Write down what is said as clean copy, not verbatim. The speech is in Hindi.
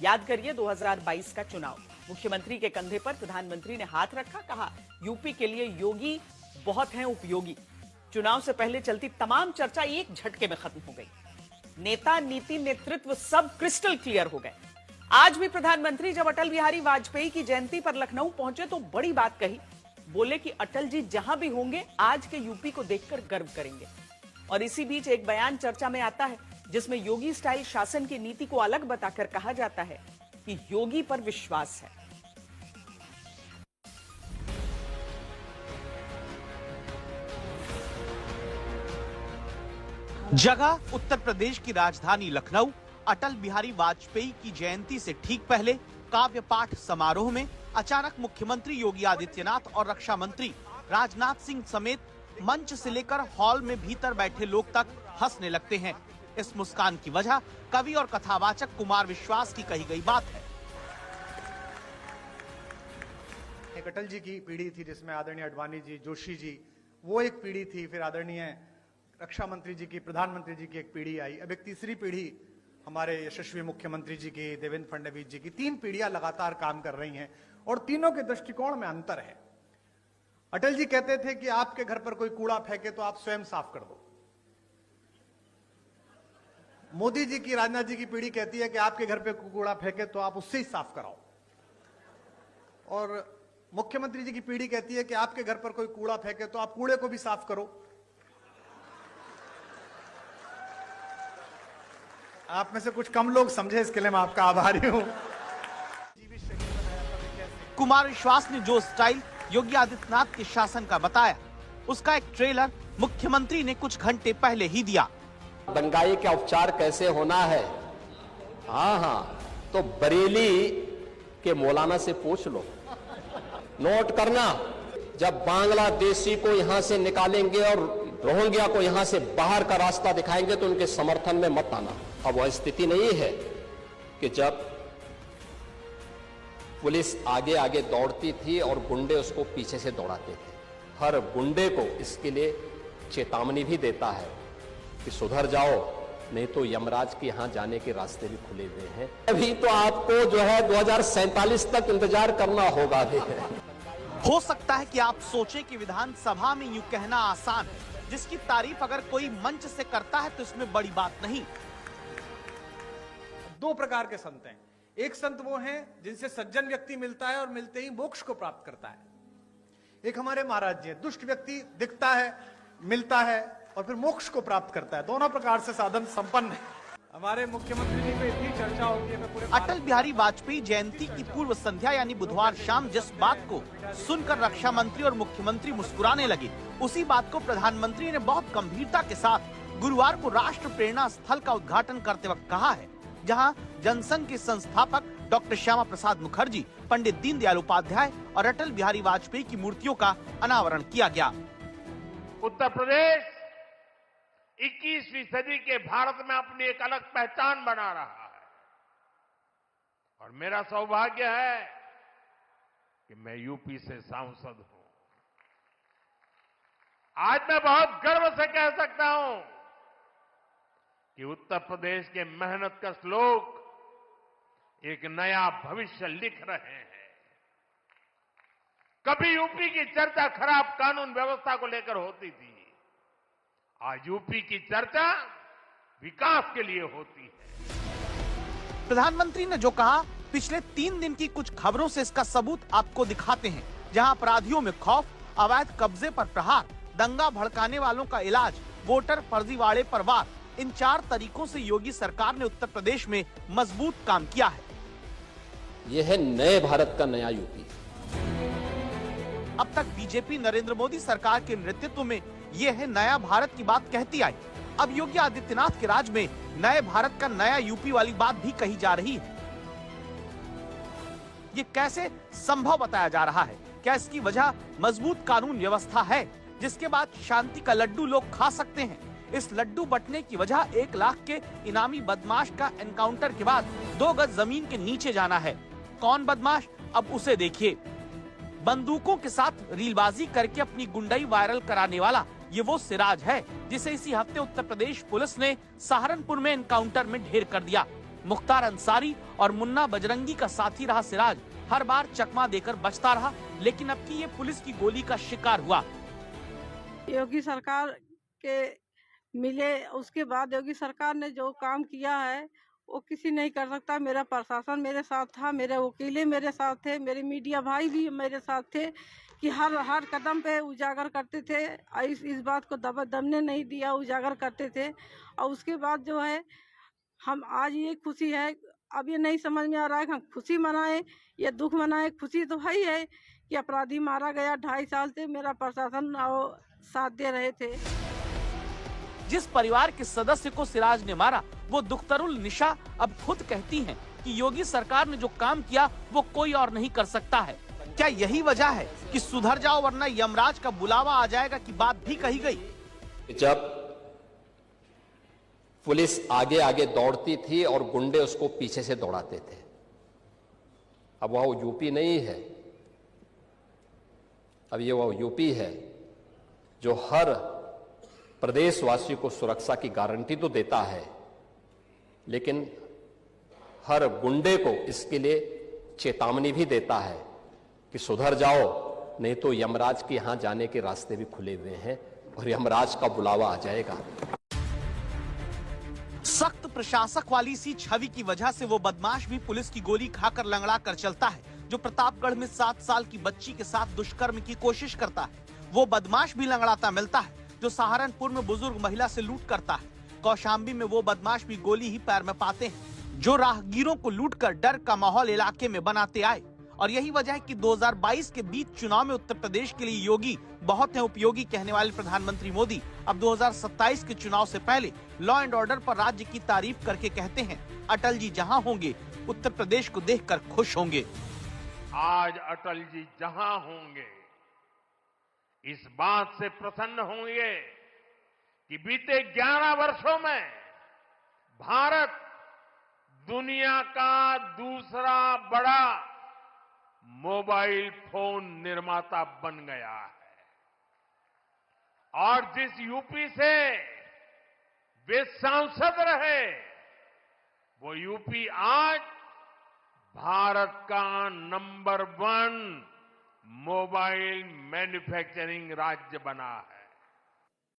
याद करिए 2022 का चुनाव, मुख्यमंत्री के कंधे पर प्रधानमंत्री ने हाथ रखा, कहा यूपी के लिए योगी बहुत हैं उपयोगी। चुनाव से पहले चलती तमाम चर्चा एक झटके में खत्म हो गई। नेता, नीति, नेतृत्व सब क्रिस्टल क्लियर हो गए। आज भी प्रधानमंत्री जब अटल बिहारी वाजपेयी की जयंती पर लखनऊ पहुंचे तो बड़ी बात कही। बोले कि अटल जी जहां भी होंगे आज के यूपी को देखकर गर्व करेंगे। और इसी बीच एक बयान चर्चा में आता है जिसमें योगी स्टाइल शासन की नीति को अलग बताकर कहा जाता है कि योगी पर विश्वास है। जगह उत्तर प्रदेश की राजधानी लखनऊ। अटल बिहारी वाजपेयी की जयंती से ठीक पहले काव्य पाठ समारोह में अचानक मुख्यमंत्री योगी आदित्यनाथ और रक्षा मंत्री राजनाथ सिंह समेत मंच से लेकर हॉल में भीतर बैठे लोग तक हंसने लगते हैं। इस मुस्कान की वजह कवि और कथावाचक कुमार विश्वास की कही गई बात है। एक अटल जी की पीढ़ी थी जिसमें आदरणीय अडवाणी जी, जोशी जी, वो एक पीढ़ी थी। फिर आदरणीय रक्षा मंत्री जी की, प्रधानमंत्री जी की एक पीढ़ी आई। अब एक तीसरी पीढ़ी हमारे यशस्वी मुख्यमंत्री जी की, देवेंद्र फडणवीस जी की। 3 पीढ़ियां लगातार काम कर रही हैं और तीनों के दृष्टिकोण में अंतर है। अटल जी कहते थे कि आपके घर पर कोई कूड़ा फेंके तो आप स्वयं साफ कर दो। मोदी जी की, राजनाथ जी की पीढ़ी कहती है कि आपके घर पे कूड़ा फेंके तो आप उससे ही साफ कराओ। और मुख्यमंत्री जी की पीढ़ी कहती है कि आपके घर पर कोई कूड़ा फेंके तो आप कूड़े को भी साफ करो। आप में से कुछ कम लोग समझे, इसके लिए मैं आपका आभारी हूं। कुमार विश्वास ने जो स्टाइल योगी आदित्यनाथ के शासन का बताया, उसका एक ट्रेलर मुख्यमंत्री ने कुछ घंटे पहले ही दिया। दंगाई का उपचार कैसे होना है, हाँ, तो बरेली के मौलाना से पूछ लो। नोट करना, जब बांग्लादेशी को यहां से निकालेंगे और रोहिंग्या को यहां से बाहर का रास्ता दिखाएंगे तो उनके समर्थन में मत आना। अब वह स्थिति नहीं है कि जब पुलिस आगे आगे दौड़ती थी और गुंडे उसको पीछे से दौड़ाते थे। हर गुंडे को इसके लिए चेतावनी भी देता है कि सुधर जाओ, नहीं तो यमराज के यहां जाने के रास्ते भी खुले हुए हैं। अभी तो आपको जो है 2047 तक इंतजार करना होगा। हो सकता है कि आप सोचें कि विधानसभा में यूं कहना आसान है, जिसकी तारीफ अगर कोई मंच से करता है तो इसमें बड़ी बात नहीं। 2 प्रकार के संत हैं। एक संत वो हैं जिनसे सज्जन व्यक्ति मिलता है और मिलते ही मोक्ष को प्राप्त करता है। एक हमारे महाराज जी हैं, दुष्ट व्यक्ति दिखता है, मिलता है और फिर मोक्ष को प्राप्त करता है। दोनों प्रकार से साधन संपन्न है। हमारे मुख्यमंत्री जी पे इतनी चर्चा होती है। मैं पूरे अटल बिहारी वाजपेयी जयंती की पूर्व संध्या यानी बुधवार शाम जिस बात को सुनकर रक्षा मंत्री और मुख्यमंत्री मुस्कुराने लगे, उसी बात को प्रधानमंत्री ने बहुत गंभीरता के साथ गुरुवार को राष्ट्र प्रेरणा स्थल का उद्घाटन करते वक्त कहा है, जहां जनसंघ के संस्थापक डॉक्टर श्यामा प्रसाद मुखर्जी, पंडित दीनदयाल उपाध्याय और अटल बिहारी वाजपेयी की मूर्तियों का अनावरण किया गया। उत्तर प्रदेश 21वीं सदी के भारत में अपनी एक अलग पहचान बना रहा है और मेरा सौभाग्य है कि मैं यूपी से सांसद हूं। आज मैं बहुत गर्व से कह सकता हूं कि उत्तर प्रदेश के मेहनतकश लोग एक नया भविष्य लिख रहे हैं। कभी यूपी की चर्चा खराब कानून व्यवस्था को लेकर होती थी, आज यूपी की चर्चा विकास के लिए होती है। प्रधानमंत्री ने जो कहा, पिछले 3 दिन की कुछ खबरों से इसका सबूत आपको दिखाते हैं, जहां अपराधियों में खौफ, अवैध कब्जे पर प्रहार, दंगा भड़काने वालों का इलाज, वोटर फर्जीवाड़े पर वार, इन 4 तरीकों से योगी सरकार ने उत्तर प्रदेश में मजबूत काम किया है। यह है नए भारत का नया यूपी। अब तक बीजेपी नरेंद्र मोदी सरकार के नेतृत्व में यह है नया भारत की बात कहती आई। अब योगी आदित्यनाथ के राज में नए भारत का नया यूपी वाली बात भी कही जा रही है। ये कैसे संभव बताया जा रहा है? क्या इसकी वजह मजबूत कानून व्यवस्था है, जिसके बाद शांति का लड्डू लोग खा सकते हैं? इस लड्डू बंटने की वजह 1 लाख के इनामी बदमाश का एनकाउंटर के बाद 2 गज जमीन के नीचे जाना है। कौन बदमाश, अब उसे देखिए। बंदूकों के साथ रीलबाजी करके अपनी गुंडई वायरल कराने वाला ये वो सिराज है जिसे इसी हफ्ते उत्तर प्रदेश पुलिस ने सहारनपुर में एनकाउंटर में ढेर कर दिया। मुख्तार अंसारी और मुन्ना बजरंगी का साथी रहा सिराज हर बार चकमा देकर बचता रहा, लेकिन अब की ये पुलिस की गोली का शिकार हुआ। योगी सरकार के मिले उसके बाद योगी सरकार ने जो काम किया है वो किसी नहीं कर सकता। मेरा प्रशासन मेरे साथ था, मेरे वकीले मेरे साथ थे, मेरे मीडिया भाई भी मेरे साथ थे कि हर कदम पे उजागर करते थे। इस बात को दबने नहीं दिया, उजागर करते थे। और उसके बाद जो है हम आज ये खुशी है, अब ये नहीं समझ में आ रहा है कि हम खुशी मनाएं या दुख मनाएं। खुशी तो है कि अपराधी मारा गया, 2.5 साल से मेरा प्रशासन साथ दे रहे थे। जिस परिवार के सदस्य को सिराज ने मारा वो दुख्तरुल निशा अब खुद कहती हैं कि योगी सरकार ने जो काम किया वो कोई और नहीं कर सकता है। क्या यही वजह है कि सुधर जाओ वरना यमराज का बुलावा आ जाएगा की बात भी कही गई? जब पुलिस आगे आगे दौड़ती थी और गुंडे उसको पीछे से दौड़ाते थे। अब वह यूपी नहीं है, अब ये वह यूपी है जो हर प्रदेशवासी को सुरक्षा की गारंटी तो देता है, लेकिन हर गुंडे को इसके लिए चेतावनी भी देता है कि सुधर जाओ, नहीं तो यमराज के यहां जाने के रास्ते भी खुले हुए हैं और यमराज का बुलावा आ जाएगा। सख्त प्रशासक वाली सी छवि की वजह से वो बदमाश भी पुलिस की गोली खाकर लंगड़ा कर चलता है जो प्रतापगढ़ में 7 साल की बच्ची के साथ दुष्कर्म की कोशिश करता है। वो बदमाश भी लंगड़ाता मिलता है जो सहारनपुर में बुजुर्ग महिला से लूट करता है। कौशाम्बी में वो बदमाश भी गोली ही पैर में पाते हैं जो राहगीरों को लूटकर डर का माहौल इलाके में बनाते आए। और यही वजह है कि 2022 के बीच चुनाव में उत्तर प्रदेश के लिए योगी बहुत है उपयोगी कहने वाले प्रधानमंत्री मोदी अब 2027 के चुनाव से पहले लॉ एंड ऑर्डर पर राज्य की तारीफ करके कहते हैं, अटल जी जहां होंगे उत्तर प्रदेश को देखकर खुश होंगे। आज अटल जी जहां होंगे इस बात से प्रसन्न होंगे कि बीते 11 वर्षों में भारत दुनिया का दूसरा बड़ा मोबाइल फोन निर्माता बन गया है। और जिस यूपी से वे सांसद रहे वो यूपी आज भारत का नंबर 1 मोबाइल मैन्युफैक्चरिंग राज्य बना है।